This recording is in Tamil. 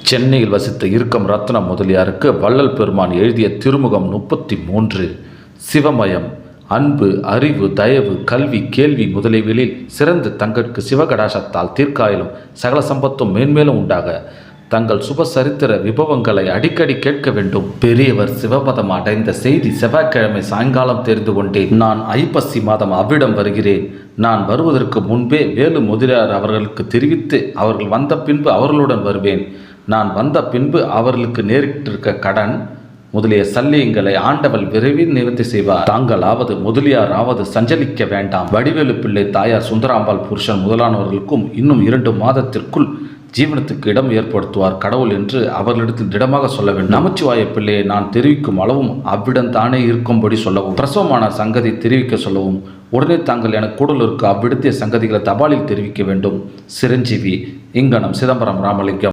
சென்னையில் வசித்த இருக்கம் ரத்னம் முதலியாருக்கு வள்ளல் பெருமான் எழுதிய திருமுகம் 33. சிவமயம். அன்பு, அறிவு, தயவு, கல்வி, கேள்வி முதலியவைகளில் சிறந்து தங்களுக்கு சிவகடாசத்தால் தீர்க்காயிலும் சகல சம்பத்தும் மேன்மேலும் உண்டாக தங்கள் சுப சரித்திர விபவங்களை அடிக்கடி கேட்க வேண்டும். பெரியவர் சிவபதம் அடைந்த செய்தி செவ்வாய்க்கிழமை சாயங்காலம் தெரிந்து கொண்டேன். நான் ஐப்பசி மாதம் அவ்விடம் வருகிறேன். நான் வருவதற்கு முன்பே வேலு முதலியார் அவர்களுக்கு தெரிவித்து அவர்கள் வந்த பின்பு அவர்களுடன் வருவேன். நான் வந்த பின்பு அவர்களுக்கு நேரிட்டிருக்க கடன் முதலிய சல்லியங்களை ஆண்டவள் விரைவில் நிவர்த்தி செய்வார். தாங்களாவது முதலியாராவது சஞ்சலிக்க வேண்டாம். வடிவேலு பிள்ளை தாயார் சுந்தராம்பாள் புருஷன் முதலானவர்களுக்கும் இன்னும் 2 மாதத்திற்குள் ஜீவனத்துக்கு இடம் ஏற்படுத்துவார் கடவுள் என்று அவர்களிடத்தில் திடமாக சொல்ல வேண்டும். நமச்சிவாய பிள்ளையை நான் தெரிவிக்கும் அளவும் அவ்விடம் தானே இருக்கும்படி சொல்லவும், பிரசவமான சங்கதி தெரிவிக்க சொல்லவும், உடனே தாங்கள் என கூடலூருக்கு அவ்விடத்திய சங்கதிகளை தபாலில் தெரிவிக்க வேண்டும். சிரஞ்சீவி, இங்கனம் சிதம்பரம் ராமலிங்கம்.